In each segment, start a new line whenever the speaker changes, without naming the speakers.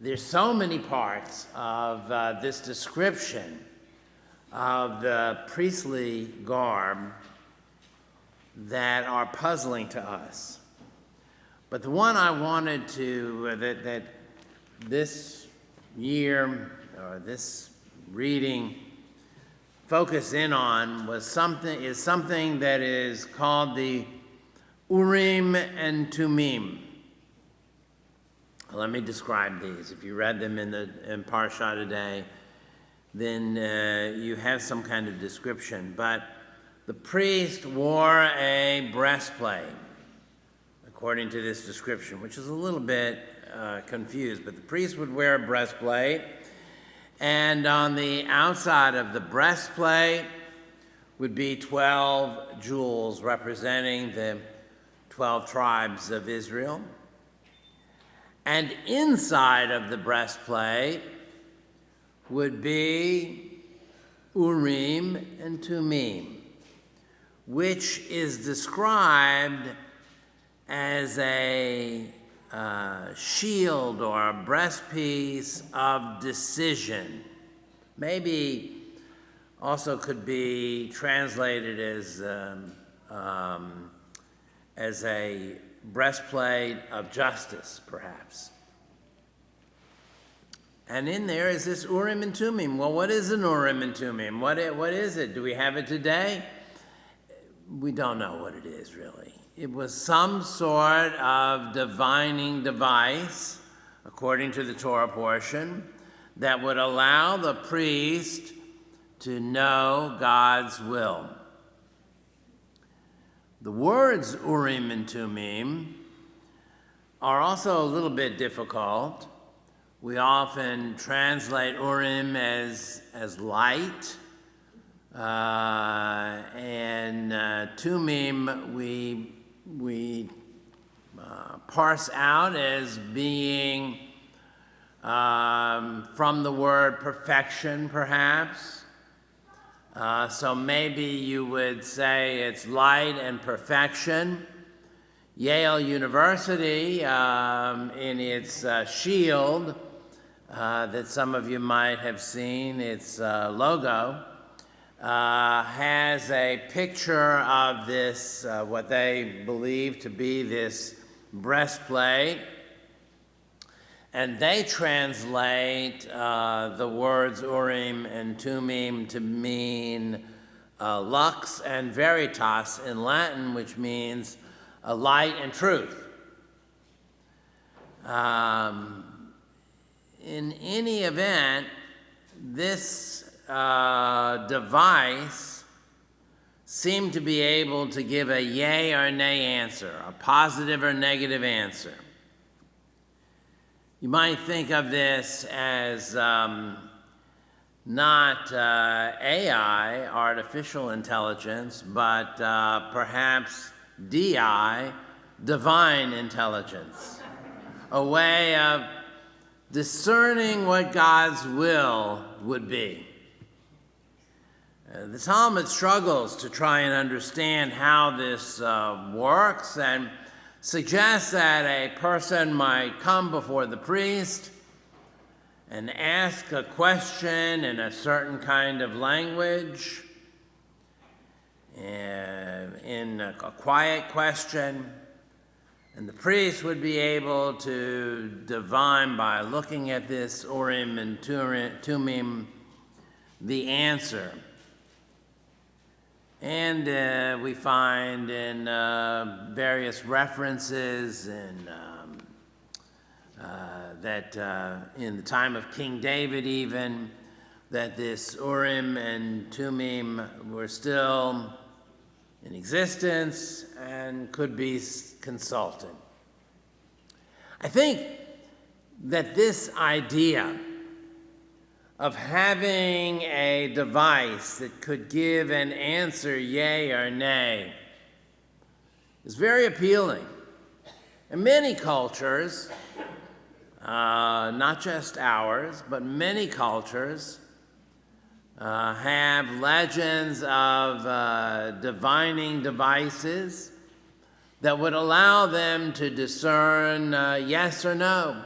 There's so many parts of this description of the priestly garb that are puzzling to us. But the one I wanted to, that this year, or this reading, focus in on is something that is called the Urim and Tumim. Let me describe these. If you read them in Parsha today, then you have some kind of description. But the priest wore a breastplate, according to this description, which is a little bit confused. But the priest would wear a breastplate, and on the outside of the breastplate would be 12 jewels representing the 12 tribes of Israel. And inside of the breastplate would be Urim and Tumim, which is described as a shield or a breastpiece of decision. Maybe also could be translated as a breastplate of justice, perhaps. And in there is this Urim and Tumim. Well, what is an Urim and Tumim? What is it? Do we have it today? We don't know what it is, really. It was some sort of divining device, according to the Torah portion, that would allow the priest to know God's will. The words Urim and Tumim are also a little bit difficult. We often translate Urim as light, and Tumim we parse out as being from the word perfection, perhaps. So maybe you would say it's light and perfection. Yale University, in its shield that some of you might have seen, its logo, has a picture of this, what they believe to be this breastplate. And they translate the words Urim and Tumim to mean lux and veritas in Latin, which means light and truth. In any event, this device seemed to be able to give a yay or nay answer, a positive or negative answer. You might think of this as not AI, artificial intelligence, but perhaps DI, divine intelligence, a way of discerning what God's will would be. The Talmud struggles to try and understand how this works, and suggests that a person might come before the priest and ask a question in a certain kind of language, in a quiet question, and the priest would be able to divine by looking at this Urim and Tumim the answer. And we find in various references that in the time of King David even, that this Urim and Tumim were still in existence and could be consulted. I think that this idea of having a device that could give an answer yay or nay is very appealing. In many cultures, not just ours, but many cultures have legends of divining devices that would allow them to discern yes or no.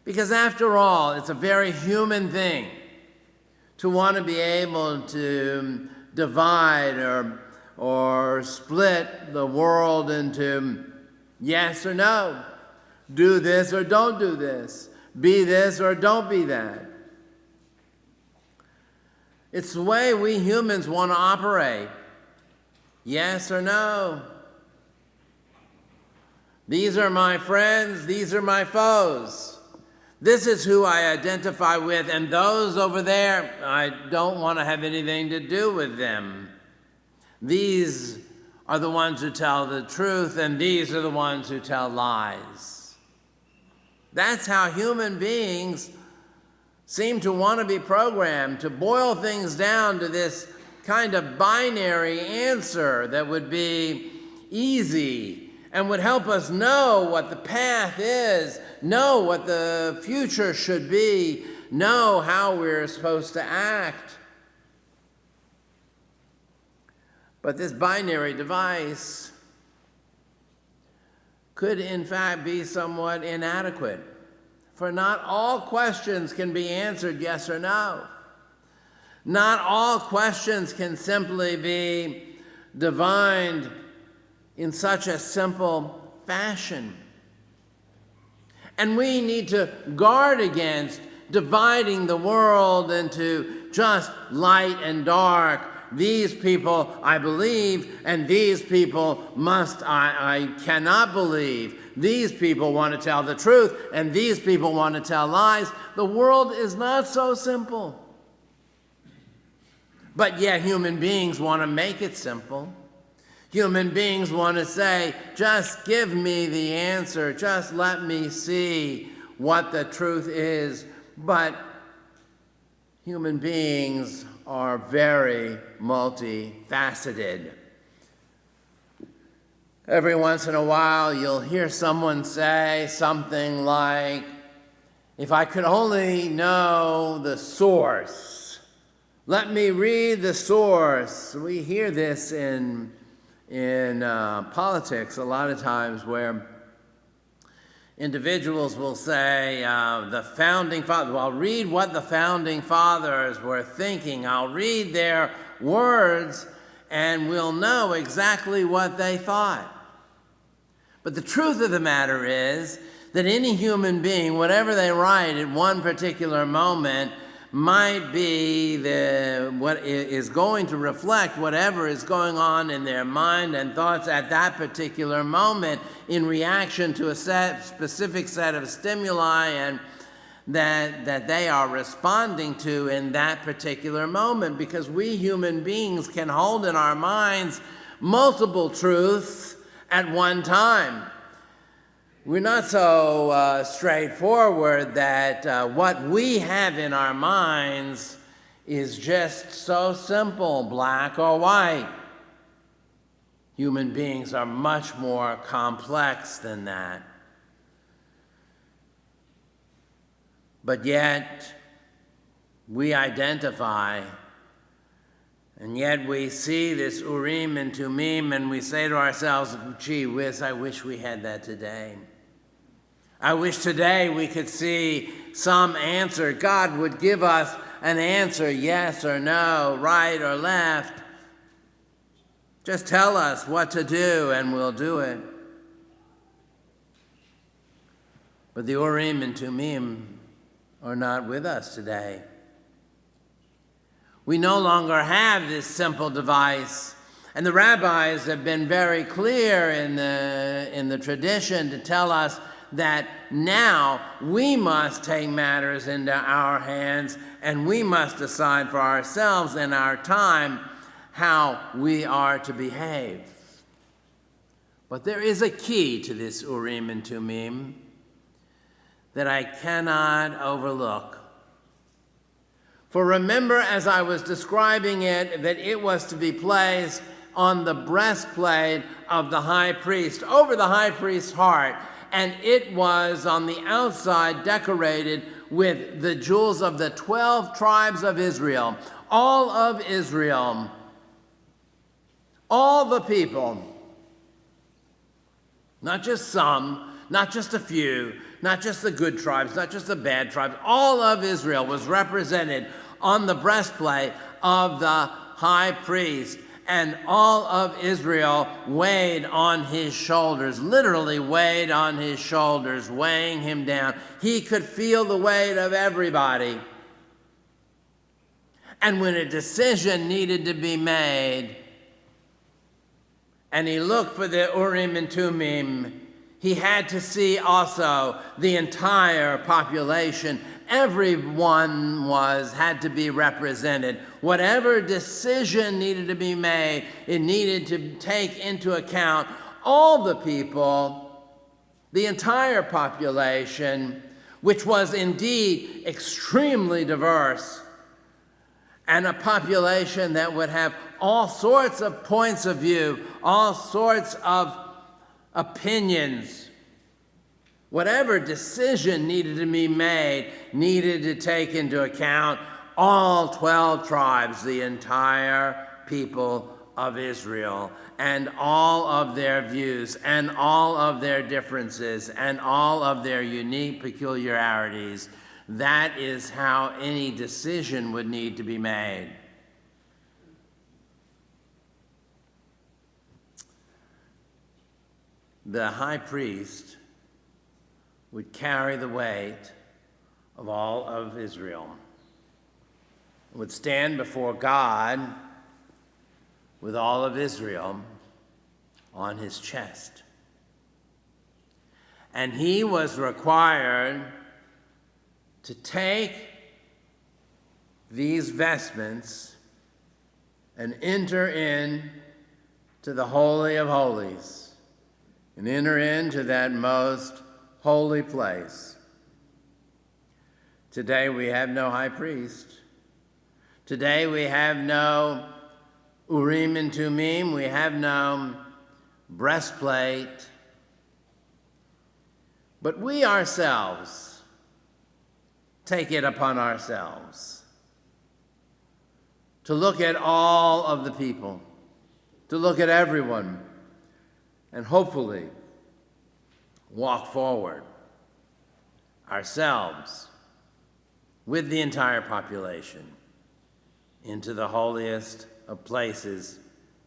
Because after all, it's a very human thing to want to be able to divide or split the world into yes or no, do this or don't do this, be this or don't be that. It's the way we humans want to operate. Yes or no. These are my friends, these are my foes. This is who I identify with, and those over there, I don't want to have anything to do with them. These are the ones who tell the truth, and these are the ones who tell lies. That's how human beings seem to want to be programmed, to boil things down to this kind of binary answer that would be easy and would help us know what the path is, know what the future should be, know how we're supposed to act. But this binary device could in fact be somewhat inadequate, for not all questions can be answered yes or no. Not all questions can simply be divined in such a simple fashion. And we need to guard against dividing the world into just light and dark. These people I believe, and these people I cannot believe. These people want to tell the truth, and these people want to tell lies. The world is not so simple. But yet human beings want to make it simple. Human beings want to say, just give me the answer, just let me see what the truth is. But human beings are very multifaceted. Every once in a while, you'll hear someone say something like, if I could only know the source, let me read the source. We hear this in politics a lot of times, where individuals will say, the founding fathers, well, I'll read what the founding fathers were thinking. I'll read their words and we'll know exactly what they thought. But the truth of the matter is that any human being, whatever they write at one particular moment, might be what is going to reflect whatever is going on in their mind and thoughts at that particular moment in reaction to a specific set of stimuli and that they are responding to in that particular moment. Because we human beings can hold in our minds multiple truths at one time. We're not so straightforward that what we have in our minds is just so simple, black or white. Human beings are much more complex than that. But yet, we identify, and yet we see this Urim and Tumim, and we say to ourselves, gee whiz, I wish we had that today. I wish today we could see some answer. God would give us an answer, yes or no, right or left. Just tell us what to do and we'll do it. But the Urim and Tumim are not with us today. We no longer have this simple device. And the rabbis have been very clear in the tradition to tell us that now we must take matters into our hands and we must decide for ourselves in our time how we are to behave. But there is a key to this Urim and Tumim that I cannot overlook. For remember, as I was describing it, that it was to be placed on the breastplate of the high priest, over the high priest's heart, and it was on the outside decorated with the jewels of the 12 tribes of Israel. All of Israel, all the people, not just some, not just a few, not just the good tribes, not just the bad tribes. All of Israel was represented on the breastplate of the high priest. And all of Israel weighed on his shoulders, literally weighed on his shoulders, weighing him down. He could feel the weight of everybody. And when a decision needed to be made, and he looked for the Urim and Thummim, he had to see also the entire population. Everyone had to be represented. Whatever decision needed to be made, it needed to take into account all the people, the entire population, which was indeed extremely diverse, and a population that would have all sorts of points of view, all sorts of opinions. Whatever decision needed to be made needed to take into account all 12 tribes, the entire people of Israel, and all of their views, and all of their differences, and all of their unique peculiarities. That is how any decision would need to be made. The high priest would carry the weight of all of Israel, would stand before God with all of Israel on his chest. And he was required to take these vestments and enter in to the Holy of Holies, and enter into that most holy place. Today we have no high priest. Today we have no Urim and Thummim. We have no breastplate. But we ourselves take it upon ourselves to look at all of the people, to look at everyone, and hopefully walk forward ourselves with the entire population into the holiest of places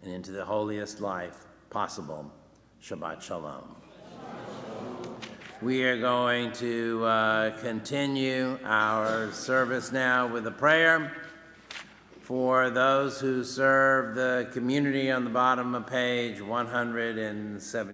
and into the holiest life possible. Shabbat Shalom. We are going to continue our service now with a prayer for those who serve the community on the bottom of page 170.